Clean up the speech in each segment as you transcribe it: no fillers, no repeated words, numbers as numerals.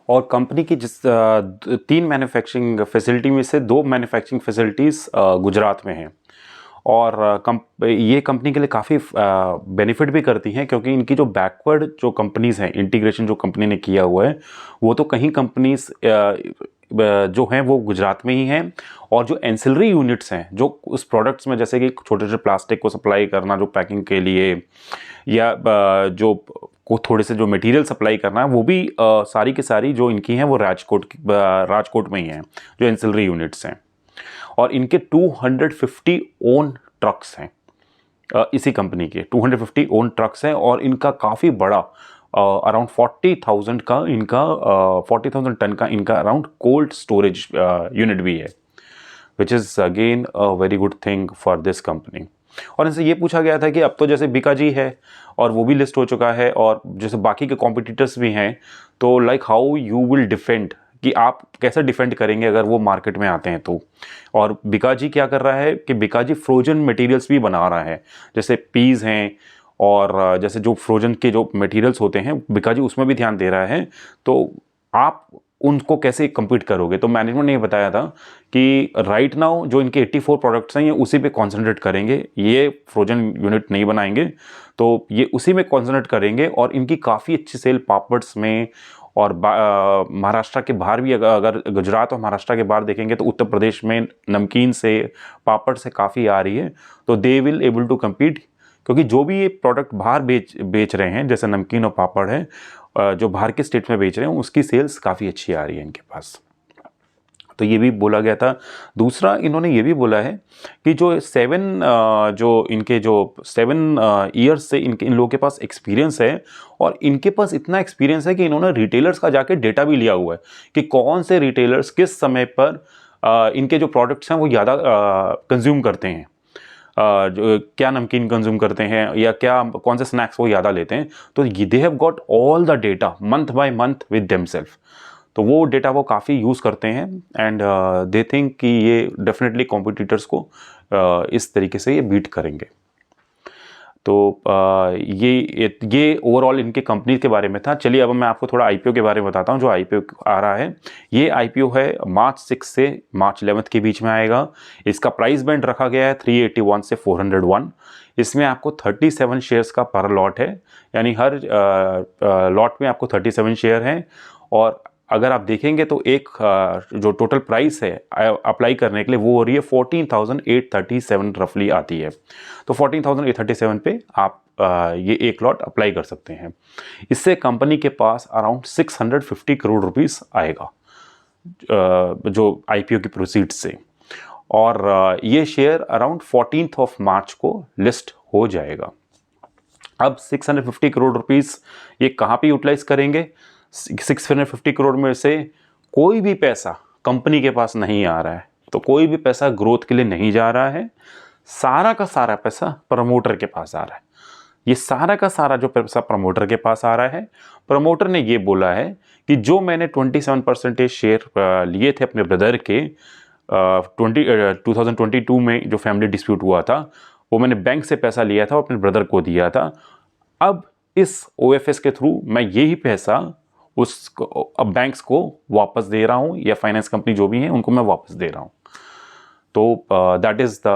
और कंपनी की जिस 3 मैन्युफैक्चरिंग फैसिलिटी में से 2 मैन्युफैक्चरिंग फैसिलिटीज़ गुजरात में हैं। और ये कंपनी के लिए काफ़ी बेनिफिट भी करती हैं, क्योंकि इनकी जो बैकवर्ड जो कंपनीज़ हैं, इंटीग्रेशन जो कंपनी ने किया हुआ है, वो तो कहीं कंपनीज़ जो हैं वो गुजरात में ही हैं। और जो एंसिलरी यूनिट्स हैं, जो उस प्रोडक्ट्स में, जैसे कि छोटे छोटे प्लास्टिक को सप्लाई करना जो पैकिंग के लिए, या जो को थोड़े से जो मटेरियल सप्लाई करना है, वो भी सारी की सारी जो इनकी हैं वो राजकोट में ही हैं, जो एंसिलरी यूनिट्स हैं। और इनके 250 ओन ट्रक्स हैं, इसी कंपनी के 250 ओन ट्रक्स हैं। और इनका काफ़ी बड़ा अराउंड 40,000 टन का इनका अराउंड कोल्ड स्टोरेज यूनिट भी है, which is again a very good thing for this company. और इनसे ये पूछा गया था कि अब तो जैसे बीकाजी है और वो भी लिस्ट हो चुका है, और जैसे बाकी के कॉम्पिटिटर्स भी हैं, तो like how you will defend, कि आप कैसे डिफेंड करेंगे अगर वो मार्केट में आते हैं तो। और बीकाजी क्या कर रहा है कि बीकाजी फ्रोजन मटेरियल्स भी बना रहा है, जैसे पीज़ हैं, और जैसे जो फ्रोजन के जो मटेरियल्स होते हैं, बीकाजी उसमें भी ध्यान दे रहा है। तो आप उनको कैसे compete करोगे? तो मैनेजमेंट ने ये बताया था कि राइट नाउ जो इनके 84 प्रोडक्ट्स हैं, ये उसी पे कॉन्सेंट्रेट करेंगे, ये फ्रोजन यूनिट नहीं बनाएंगे, तो ये उसी में कॉन्सेंट्रेट करेंगे। और इनकी काफ़ी अच्छी सेल पापड्स में, और महाराष्ट्र के बाहर भी, अगर गुजरात और महाराष्ट्र के बाहर देखेंगे तो उत्तर प्रदेश में नमकीन से, पापड़ से काफ़ी आ रही है। तो they will able to compete, क्योंकि जो भी ये प्रोडक्ट बाहर बेच रहे हैं, जैसे नमकीन और पापड़ है, जो बाहर के स्टेट में बेच रहे हैं, उसकी सेल्स काफ़ी अच्छी आ रही है इनके पास। तो ये भी बोला गया था। दूसरा इन्होंने ये भी बोला है कि जो 7 ईयर्स से इन लोगों के पास एक्सपीरियंस है, और इनके पास इतना एक्सपीरियंस है कि इन्होंने रिटेलर्स का जाके डेटा भी लिया हुआ है कि कौन से रिटेलर्स किस समय पर इनके जो प्रोडक्ट्स हैं वो ज़्यादा कंज्यूम करते हैं, जो क्या नमकीन कंज्यूम करते हैं, या क्या कौन से स्नैक्स वो ज़्यादा लेते हैं। तो they have got all the data month by month with themself. तो वो डेटा वो काफ़ी यूज़ करते हैं, एंड दे थिंक कि ये डेफिनेटली कॉम्पिटिटर्स को इस तरीके से ये बीट करेंगे। तो ये ओवरऑल इनके कंपनी के बारे में था। चलिए अब मैं आपको थोड़ा आईपीओ के बारे में बताता हूँ। जो आईपीओ आ रहा है, ये आईपीओ है मार्च 6 से मार्च 11 के बीच में आएगा। इसका प्राइस बैंड रखा गया है 381 से 401। इसमें आपको 37 शेयर्स का पर लॉट है, यानी हर लॉट में आपको 37 शेयर हैं। और अगर आप देखेंगे तो एक जो टोटल प्राइस है अप्लाई करने के लिए, वो हो रही है 14,837 रफली आती है। तो 14,837 पे आप ये एक लॉट अप्लाई कर सकते हैं। इससे कंपनी के पास अराउंड 650 करोड़ रुपीस आएगा जो आईपीओ की प्रोसीड से। और ये share around 14th of March को लिस्ट हो जाएगा। अब 650 करोड़ रुपीस ये कहाँ पे यूटिलाइज करेंगे? 650 करोड़ में से कोई भी पैसा कंपनी के पास नहीं आ रहा है, तो कोई भी पैसा ग्रोथ के लिए नहीं जा रहा है। सारा का सारा पैसा प्रमोटर के पास आ रहा है। ये सारा का सारा जो पैसा प्रमोटर के पास आ रहा है, प्रमोटर ने ये बोला है कि जो मैंने 27% शेयर लिए थे अपने ब्रदर के 2022 में जो फैमिली डिस्प्यूट हुआ था, वो मैंने बैंक से पैसा लिया था, अपने ब्रदर को दिया था। अब इस ओएफएस के थ्रू मैं यही पैसा अब बैंक्स को वापस दे रहा हूँ, या फाइनेंस कंपनी जो भी हैं उनको मैं वापस दे रहा हूँ। तो that is the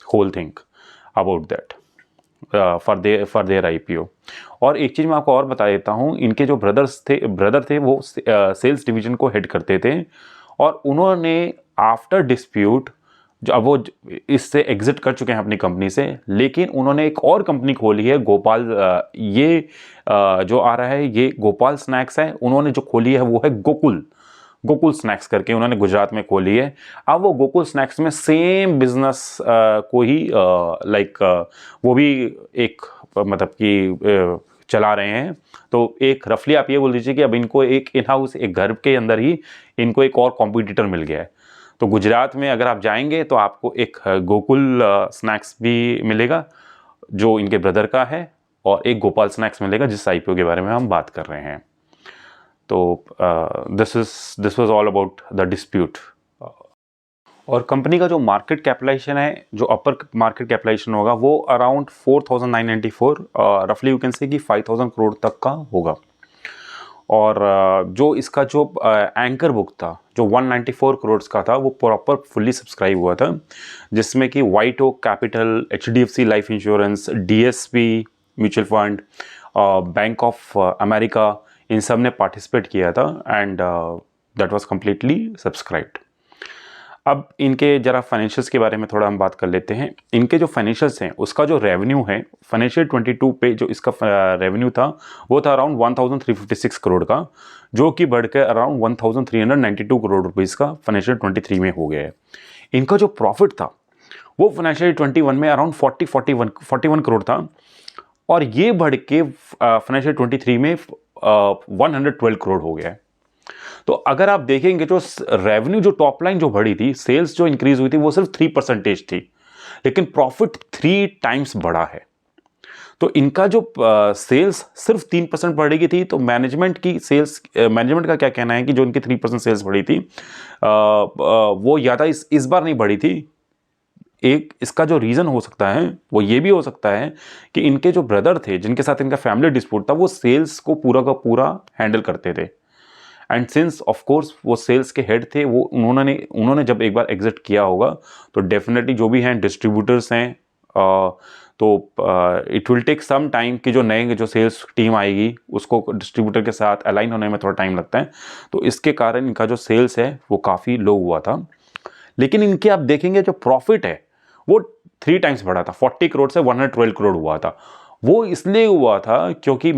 whole thing about that for their IPO. और एक चीज़ मैं आपको और बता देता हूँ, इनके जो ब्रदर थे वो सेल्स डिवीजन को हेड करते थे, और उन्होंने आफ्टर डिस्प्यूट जो अब वो इससे एग्जिट कर चुके हैं अपनी कंपनी से, लेकिन उन्होंने एक और कंपनी खोली है गोपाल, ये जो आ रहा है ये गोपाल स्नैक्स है। उन्होंने जो खोली है वो है गोकुल स्नैक्स करके उन्होंने गुजरात में खोली है। अब वो गोकुल स्नैक्स में सेम बिजनेस को ही वो भी एक मतलब कि चला रहे हैं। तो एक रफली आप ये बोल दीजिए कि अब इनको एक इन हाउस, एक घर के अंदर ही इनको एक और कॉम्पिटिटर मिल गया है। तो गुजरात में अगर आप जाएंगे तो आपको एक गोकुल स्नैक्स भी मिलेगा जो इनके ब्रदर का है, और एक गोपाल स्नैक्स मिलेगा जिस आईपीओ के बारे में हम बात कर रहे हैं। तो this was all about the dispute. और कंपनी का जो मार्केट कैपिटलाइजेशन है, जो अपर मार्केट कैपिटलाइजेशन होगा, वो अराउंड 4,994, रफली यू कैन से कि 5,000 करोड़ तक का होगा। और जो इसका जो एंकर बुक था जो 194 करोड़ का था वो प्रॉपर फुल्ली सब्सक्राइब हुआ था, जिसमें कि White Oak Capital, HDFC life insurance, DSP mutual fund, bank of America, इन सब ने पार्टिसिपेट किया था and that was completely subscribed. अब इनके ज़रा फाइनेंशियल्स के बारे में थोड़ा हम बात कर लेते हैं। इनके जो फाइनेंशियल्स हैं उसका जो रेवेन्यू है फाइनेंशियल 22 पे जो इसका रेवेन्यू था वो था अराउंड 1356 करोड़ का, जो कि बढ़ के अराउंड 1392 करोड़ रुपीज़ का फाइनेंशियल 23 में हो गया है। इनका जो प्रॉफिट था वो फाइनेंशियल 21 में अराउंड 41 करोड़ था और ये बढ़ के फाइनेंशियल 23 में 112 करोड़ हो गया है। तो अगर आप देखेंगे जो रेवेन्यू जो टॉप लाइन जो बढ़ी थी, सेल्स जो इंक्रीज हुई थी वो सिर्फ 3% थी, लेकिन प्रॉफिट 3 टाइम्स बढ़ा है। तो इनका जो सेल्स सिर्फ 3% बढ़ेगी थी, तो मैनेजमेंट का क्या कहना है कि जो इनकी 3% सेल्स बढ़ी थी वो ज़्यादा इस बार नहीं बढ़ी थी। एक इसका जो रीज़न हो सकता है वो ये भी हो सकता है कि इनके जो ब्रदर थे जिनके साथ इनका फैमिली डिस्प्यूट था वो सेल्स को पूरा का पूरा हैंडल करते थे, एंड सिंस ऑफ कोर्स वो सेल्स के हेड थे, वो उन्होंने जब एक बार एग्जिट किया होगा तो डेफिनेटली जो भी हैं डिस्ट्रीब्यूटर्स हैं तो it will take some time कि जो नए जो सेल्स टीम आएगी उसको डिस्ट्रीब्यूटर के साथ अलाइन होने में थोड़ा टाइम लगता है, तो इसके कारण इनका जो सेल्स है वो काफ़ी लो हुआ था। लेकिन इनके आप देखेंगे जो प्रॉफिट है वो 3 टाइम्स बढ़ा था, 40 करोड़ से 112 करोड़ हुआ था। वो इसलिए हुआ था क्योंकि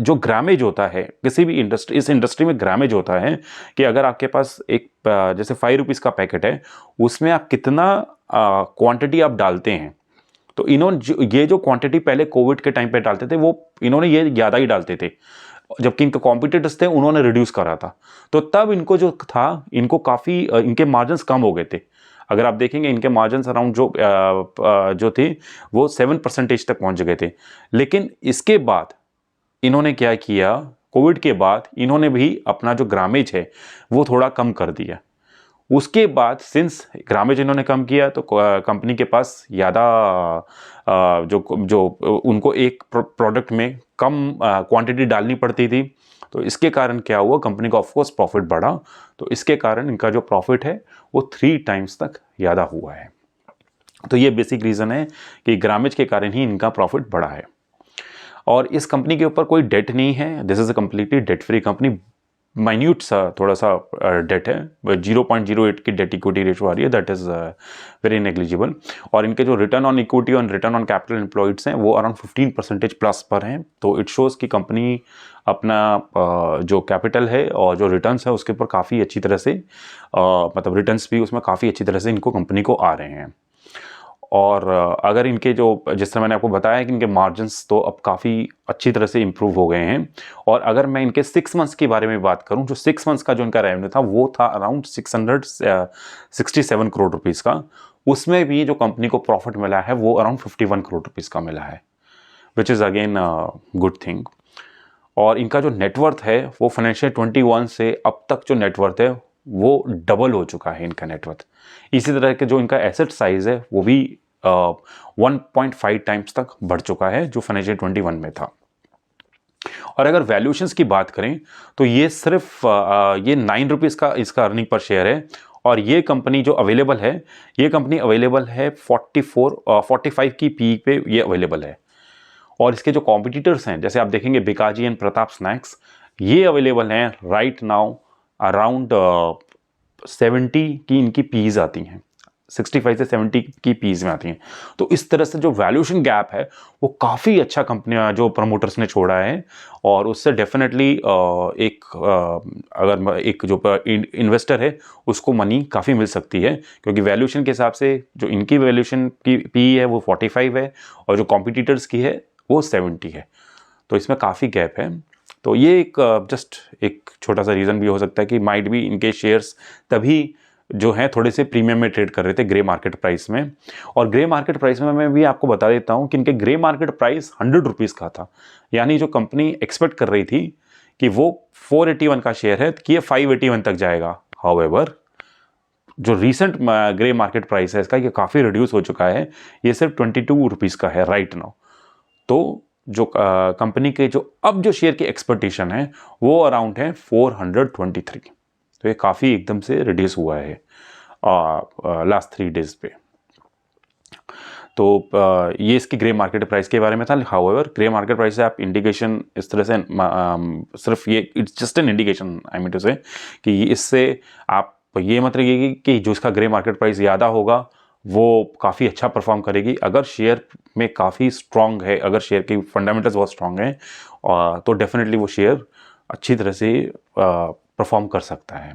जो ग्रामेज होता है किसी भी इस इंडस्ट्री में ग्रामेज होता है कि अगर आपके पास एक जैसे 5 रुपीज़ का पैकेट है उसमें आप कितना क्वांटिटी आप डालते हैं, तो इन्होंने ये जो क्वांटिटी पहले कोविड के टाइम पे डालते थे वो इन्होंने ये ज़्यादा ही डालते थे, जबकि इनके कॉम्पिटिटर्स थे उन्होंने रिड्यूस करा था, तो तब इनको जो था इनको काफ़ी इनके मार्जिन्स कम हो गए थे। अगर आप देखेंगे इनके मार्जिन्स अराउंड जो थे वो 7% तक पहुंच गए थे। लेकिन इसके बाद इन्होंने क्या किया, कोविड के बाद इन्होंने भी अपना जो ग्रामेज है वो थोड़ा कम कर दिया। उसके बाद सिंस ग्रामेज इन्होंने कम किया तो कंपनी के पास ज़्यादा जो उनको एक प्रोडक्ट में कम क्वांटिटी डालनी पड़ती थी, तो इसके कारण क्या हुआ, कंपनी का ऑफकोर्स प्रॉफिट बढ़ा, तो इसके कारण इनका जो प्रॉफिट है वो 3 टाइम्स तक ज़्यादा हुआ है। तो ये बेसिक रीज़न है कि ग्रामेज के कारण ही इनका प्रॉफिट बढ़ा है। और इस कंपनी के ऊपर कोई डेट नहीं है, this is a completely debt free company. Minute सा थोड़ा सा डेट है, 0.08 की डेट इक्विटी रेशो आ रही है, दैट इज़ वेरी नेग्लिजिबल। और इनके जो रिटर्न ऑन इक्विटी और रिटर्न ऑन कैपिटल एम्प्लॉयड्स हैं वो अराउंड 15% प्लस पर हैं। तो इट शोज़ कि कंपनी अपना जो कैपिटल है और जो रिटर्न्स है उसके ऊपर काफ़ी अच्छी तरह से मतलब रिटर्न्स भी उसमें काफ़ी अच्छी तरह से इनको कंपनी को आ रहे हैं। और अगर इनके जो जिस तरह मैंने आपको बताया कि इनके मार्जिन्स तो अब काफ़ी अच्छी तरह से इम्प्रूव हो गए हैं। और अगर मैं इनके 6 मंथ्स के बारे में बात करूं, जो 6 मंथ्स का जो इनका रेवेन्यू था वो था अराउंड 667 करोड़ रुपीज़ का। उसमें भी जो कंपनी को प्रॉफिट मिला है वो अराउंड 51 करोड़ रुपीज़ का मिला है, which is again good thing. और इनका जो नेटवर्थ है वो फाइनेंशियल 21 से अब तक जो नेटवर्थ है वो डबल हो चुका है इनका नेटवर्थ। इसी तरह के जो इनका एसेट साइज है वो भी 1.5 टाइम्स तक बढ़ चुका है जो फाइनेंशियल 21 में था। और अगर वैल्यूएशंस की बात करें तो ये सिर्फ ये 9 रुपीज़ का इसका अर्निंग पर शेयर है। और ये कंपनी जो अवेलेबल है, ये कंपनी अवेलेबल है 45 की पी पे ये अवेलेबल है। और इसके जो कॉम्पिटिटर्स हैं जैसे आप देखेंगे बिकाजी एंड प्रताप स्नैक्स, ये अवेलेबल हैं राइट नाउ अराउंड 70 की इनकी पीज आती हैं, 65 से 70 की पीज में आती हैं। तो इस तरह से जो वैल्यूएशन गैप है वो काफ़ी अच्छा कंपनी जो प्रमोटर्स ने छोड़ा है। और उससे डेफिनेटली अगर एक जो इन्वेस्टर है उसको मनी काफ़ी मिल सकती है, क्योंकि वैल्यूएशन के हिसाब से जो इनकी वैल्यूएशन की पी है वो 45 है और जो कॉम्पिटिटर्स की है वो 70 है। तो इसमें काफ़ी गैप है। तो ये एक जस्ट एक छोटा सा रीज़न भी हो सकता है कि माइट भी इनके शेयर्स तभी जो हैं थोड़े से प्रीमियम में ट्रेड कर रहे थे ग्रे मार्केट प्राइस में। और ग्रे मार्केट प्राइस में मैं भी आपको बता देता हूं कि इनके ग्रे मार्केट प्राइस 100 रुपीज़ का था, यानी जो कंपनी एक्सपेक्ट कर रही थी कि वो 481 का शेयर है कि ये 581 तक जाएगा। हाउएवर जो रिसेंट ग्रे मार्केट प्राइस है इसका ये काफ़ी रिड्यूस हो चुका है, ये सिर्फ 22 रुपीज़ का है राइट नाउ। तो जो कंपनी के जो अब जो शेयर की एक्सपेक्टेशन है वो अराउंड है 423। तो ये काफ़ी एकदम से रिड्यूस हुआ है लास्ट 3 डेज पे। तो ये इसकी ग्रे मार्केट प्राइस के बारे में था। हाउएवर ग्रे मार्केट प्राइस से आप इंडिकेशन इस तरह से सिर्फ ये it's just an indication I mean to say कि इससे आप ये मत रखिए कि जो इसका ग्रे मार्केट प्राइस ज़्यादा होगा वो काफ़ी अच्छा परफॉर्म करेगी। अगर शेयर में काफ़ी स्ट्रॉन्ग है, अगर शेयर की फंडामेंटल्स बहुत स्ट्रॉन्ग हैं तो डेफिनेटली वो शेयर अच्छी तरह से परफॉर्म कर सकता है।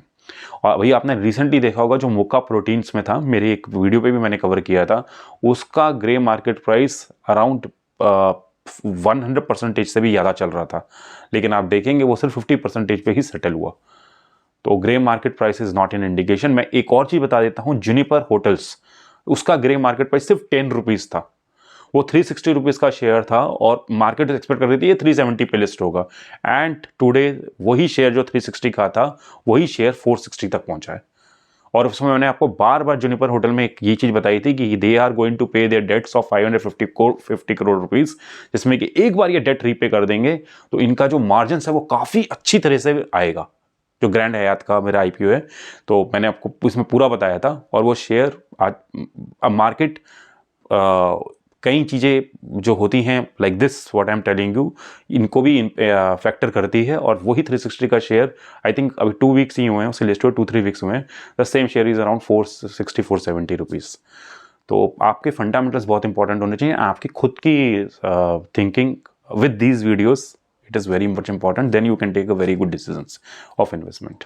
और भैया आपने रिसेंटली देखा होगा जो मोका प्रोटीन्स में था, मेरी एक वीडियो पे भी मैंने कवर किया था, उसका ग्रे मार्केट प्राइस अराउंड 100% से भी ज़्यादा चल रहा था, लेकिन आप देखेंगे वो सिर्फ 50% पे ही सेटल हुआ। तो grey market price is not an indication. मैं एक और चीज़ बता देता हूँ, जुनिपर होटल्स, उसका ग्रे मार्केट प्राइस सिर्फ 10 रुपीज़ था। वो 360 रुपीज़ का शेयर था और मार्केट एक्सपेक्ट कर रही थी ये 370 पे लिस्ट होगा, एंड टुडे वही शेयर जो 360 का था वही शेयर 460 तक पहुंचा है। और उसमें मैंने आपको बार बार जुनिपर होटल में एक ये चीज़ बताई थी कि they are going to pay their debts of 550 crore rupees, जिसमें कि एक बार ये डेट रीपे कर देंगे तो इनका जो मार्जिन है वो काफ़ी अच्छी तरह से आएगा। जो ग्रैंड हयात का मेरा IPO है, तो मैंने आपको इसमें पूरा बताया था। और वो शेयर आज मार्केट कई चीज़ें जो होती हैं like this what I am telling you, इनको भी फैक्टर करती है। और वही 360 का शेयर आई थिंक अभी 2 वीक्स ही हुए हैं उससे लिस्ट हुए, 2-3 वीक्स हुए हैं, the same share is around 460-470 rupees. तो आपके फंडामेंटल्स बहुत इंपॉर्टेंट होने चाहिए, आपकी खुद की thinking with these videos, it is very much important, then you can take a very good decisions of investment.